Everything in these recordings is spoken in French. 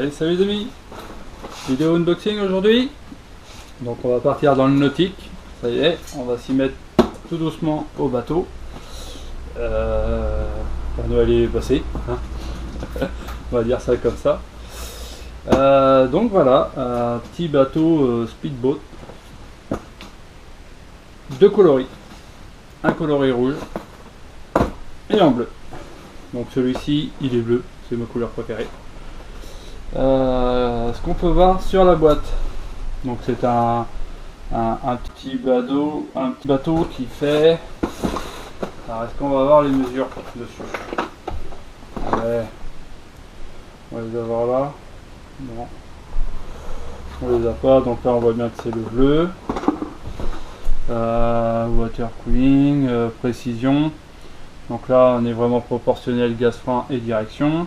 Allez, salut les amis, vidéo unboxing aujourd'hui. Donc on va partir dans le nautique. Ça y est, on va s'y mettre tout doucement au bateau. Noël est passé, hein. On va dire ça comme ça. Donc voilà, un petit bateau speedboat. Deux coloris, un coloris rouge et un bleu. Donc celui-ci il est bleu, c'est ma couleur préférée. Ce qu'on peut voir sur la boîte, donc c'est un petit bateau qui fait, alors est-ce qu'on va voir les mesures dessus? Ouais, on va les avoir là. Non, on les a pas, donc là on voit bien que c'est le bleu. Water cooling, précision, donc là on est vraiment proportionnel gaz, frein et direction.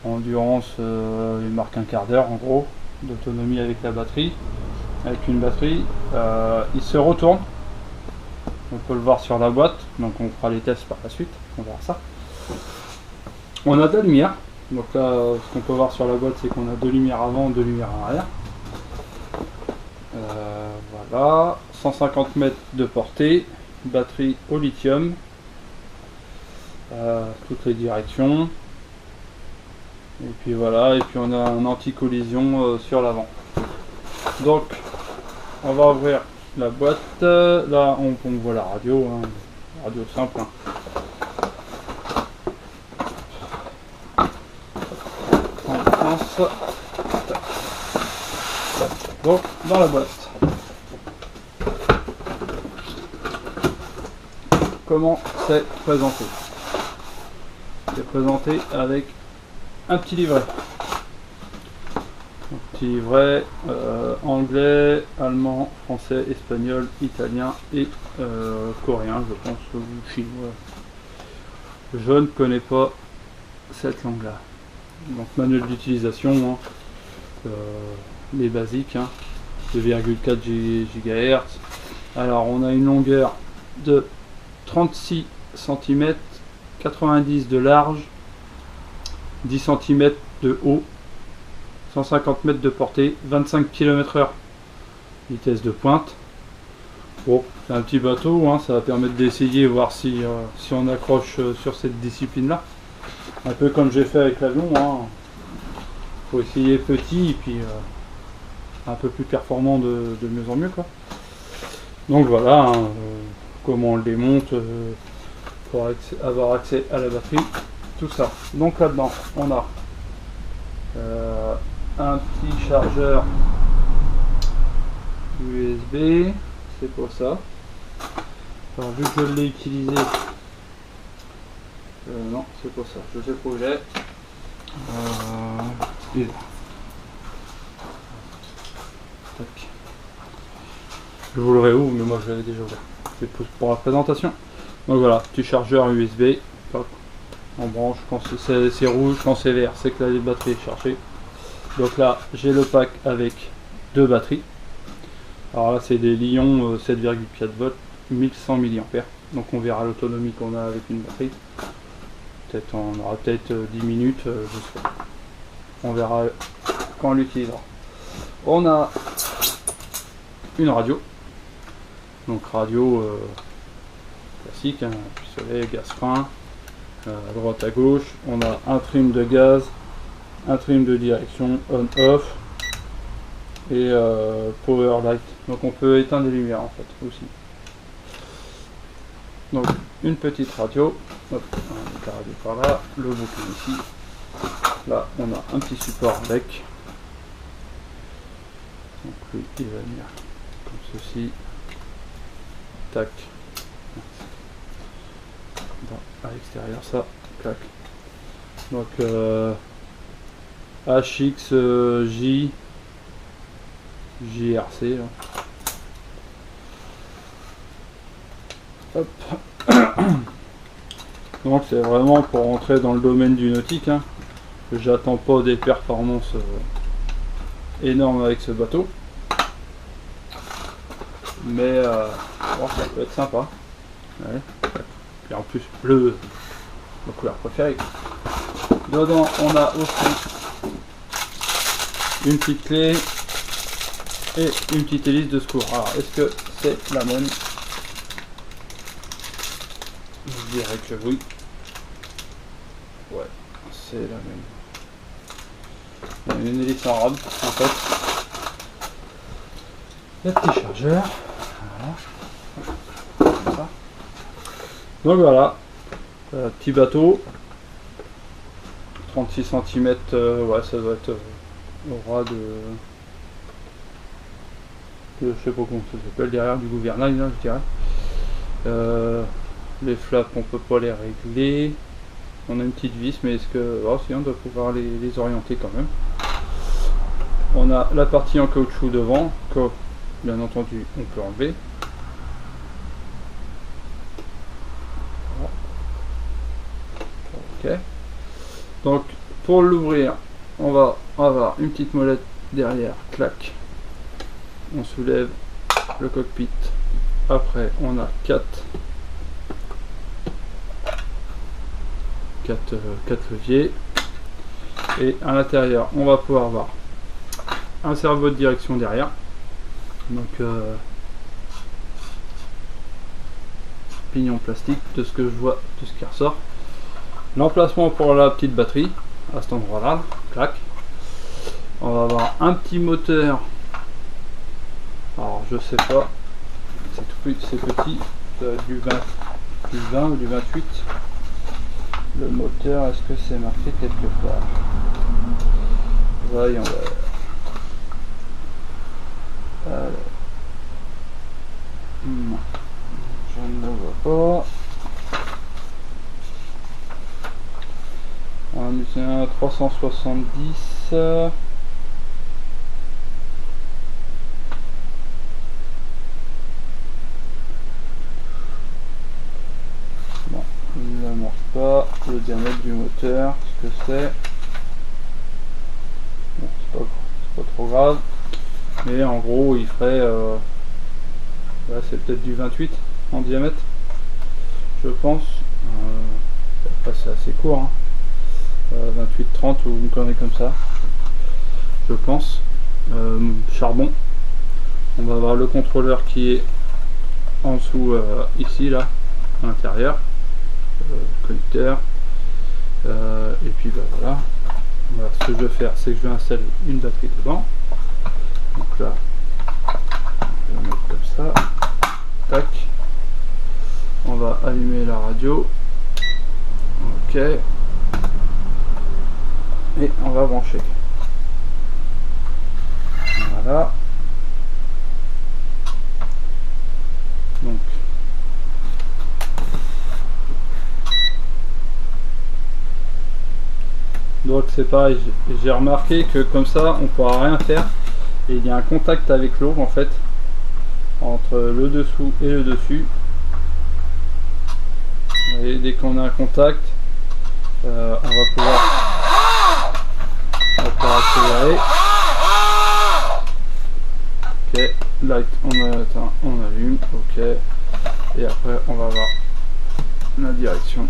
Endurance, il marque un quart d'heure en gros d'autonomie avec la batterie, avec une batterie. Il se retourne, on peut le voir sur la boîte, donc on fera les tests par la suite, on verra ça. On a de la lumière, donc là ce qu'on peut voir sur la boîte c'est qu'on a deux lumières avant, deux lumières arrière. Voilà, 150 mètres de portée, batterie au lithium, toutes les directions. Et puis voilà, et puis on a un anti-collision sur l'avant. Donc on va ouvrir la boîte. Là on voit la radio, hein. Radio simple, hein. On lance. Donc dans la boîte, comment c'est présenté? C'est présenté avec un petit livret. Un petit livret anglais, allemand, français, espagnol, italien et coréen, je pense, ou chinois. Je ne connais pas cette langue-là. Donc manuel d'utilisation, hein, les basiques, hein, 2,4 GHz. Alors on a une longueur de 36 cm, 90 de large, 10 cm de haut, 150 mètres de portée, 25 km/h vitesse de pointe. Bon, c'est un petit bateau, hein, ça va permettre d'essayer, voir si on accroche sur cette discipline là, un peu comme j'ai fait avec l'avion, hein. Faut essayer petit et puis un peu plus performant de mieux en mieux, quoi. Donc voilà, hein, comment on le démonte pour avoir accès à la batterie, tout ça. Donc là-dedans, on a un petit chargeur USB, c'est pour ça. Alors, vu que je l'ai utilisé, non, c'est pour ça, je sais pas où j'ai. Et là. Tac. Je vous l'aurai où, mais moi je l'avais déjà ouvert. C'est pour la présentation. Donc voilà, petit chargeur USB. Hop. En branche, quand c'est rouge, quand c'est vert, c'est que la batterie est chargée. Donc là, j'ai le pack avec deux batteries. Alors là, c'est des Li-ion 7,4 volts, 1100 mAh. Donc on verra l'autonomie qu'on a avec une batterie. Peut-être on aura peut-être 10 minutes, je sais pas. On verra quand on l'utilisera. On a une radio. Donc radio classique, hein, pistolet, gaz, frein. À droite à gauche, on a un trim de gaz, un trim de direction on-off et power light. Donc on peut éteindre les lumières en fait aussi. Donc une petite radio, hop, on met la radio par là, le bouton ici. Là on a un petit support avec. Donc lui il va venir comme ceci. Tac. À l'extérieur ça, clac. Donc HXJ JRC là. Hop. Donc c'est vraiment pour rentrer dans le domaine du nautique, hein. J'attends pas des performances énormes avec ce bateau, mais bon, ça peut être sympa. Ouais. Et en plus bleu, ma couleur préférée. Dedans, on a aussi une petite clé et une petite hélice de secours. Alors, est-ce que c'est la bonne? Je dirais que oui. Ouais, c'est la même. Il y a une hélice en rab, en fait. Le petit chargeur. Voilà. Comme ça. Donc voilà. Petit bateau. 36 cm. Ouais, ça doit être au ras de. Je sais pas comment ça s'appelle, derrière du gouvernail, là, je dirais. Les flaps, on peut pas les régler. On a une petite vis, mais est-ce que. Oh, si, on doit pouvoir les orienter quand même. On a la partie en caoutchouc devant, que bien entendu on peut enlever. Voilà. Ok. Donc pour l'ouvrir, on va avoir une petite molette derrière, clac. On soulève le cockpit. Après on a 4 leviers. Et à l'intérieur, on va pouvoir voir un cerveau de direction derrière. Donc pignon plastique, de ce que je vois, tout ce qui ressort. L'emplacement pour la petite batterie à cet endroit là, clac. On va avoir un petit moteur. Alors je sais pas, c'est tout petit, c'est petit, ça va être du 20 ou du 28. Le moteur, est-ce que c'est marqué quelque part? Voyons voir. Non, je ne le vois pas. Un 370. Non, il ne marque pas. Le diamètre du moteur, ce que c'est. Bon, c'est pas trop grave. Mais en gros, il ferait. Là, c'est peut-être du 28 en diamètre, je pense. Après, c'est assez court. Hein. 28-30 ou une connerie comme ça, je pense. Charbon. On va avoir le contrôleur qui est en dessous, ici, là, à l'intérieur. Connecteur. Et puis, bah, voilà. Ce que je vais faire, c'est que je vais installer une batterie dedans. Donc là, je vais mettre comme ça. Tac. On va allumer la radio. Ok. Et on va brancher. Voilà. Donc c'est pareil, j'ai remarqué que comme ça on pourra rien faire et il y a un contact avec l'eau en fait entre le dessous et le dessus. Et dès qu'on a un contact, on va pouvoir accélérer. Ok, light, on allume, ok, et après on va voir la direction.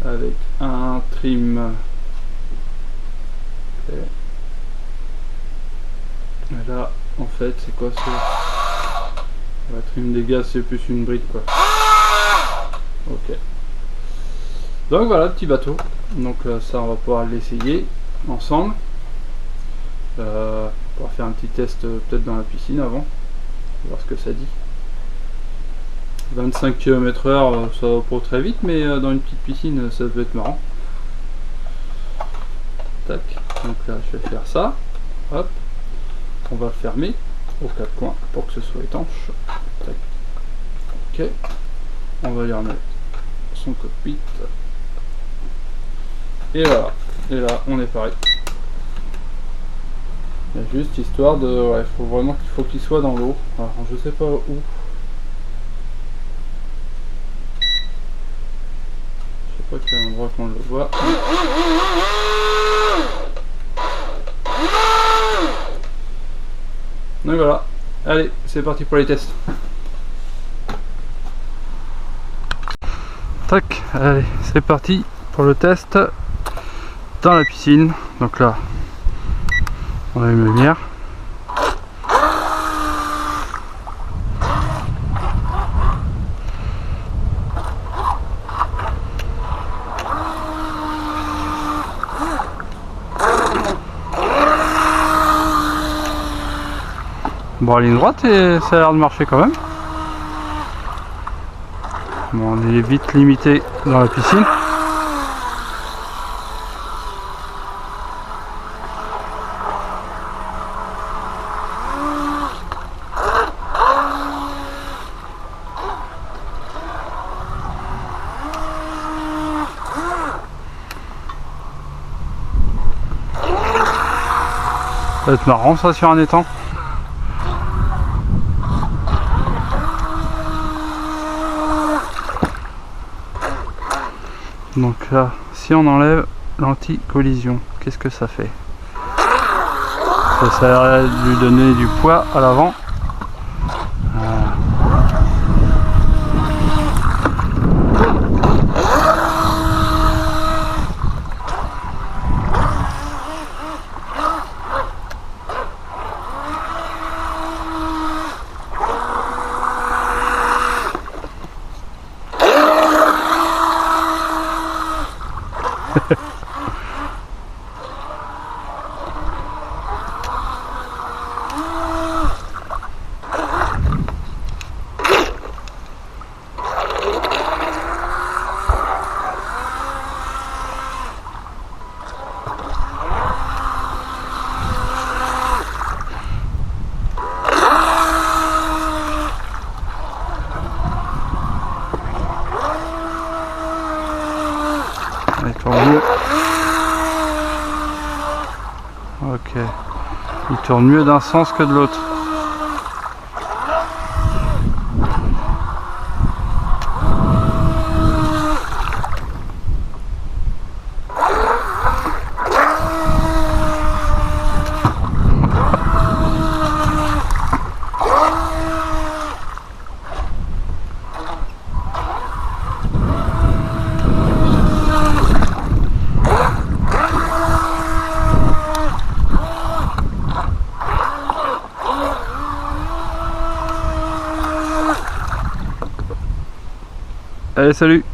Avec un trim. Okay. Et là, en fait, c'est quoi ça? La trim des gaz, c'est plus une brique, quoi. Ok. Donc voilà, petit bateau. Donc ça, on va pouvoir l'essayer ensemble. On va faire un petit test peut-être dans la piscine avant. Voir ce que ça dit. 25 km/h, ça va pas très vite, mais dans une petite piscine, ça peut être marrant. Tac, donc là je vais faire ça. Hop, on va le fermer aux quatre coins pour que ce soit étanche. Tac. Ok, on va lui remettre son cockpit. Et voilà, et là on est pareil. Il y a juste histoire de. Ouais, faut vraiment qu'il soit dans l'eau. Alors je sais pas où. Je sais pas quel endroit qu'on le voit. Donc voilà, allez, c'est parti pour les tests. Tac, allez, c'est parti pour le test dans la piscine. Donc là, on a une lumière. Bon, ligne droite et ça a l'air de marcher quand même. Bon, on est vite limité dans la piscine. Ça va être marrant ça sur un étang. Donc là, si on enlève l'anti-collision, qu'est-ce que ça fait? Ça va lui donner du poids à l'avant. Ok, il tourne mieux d'un sens que de l'autre. Allez, salut!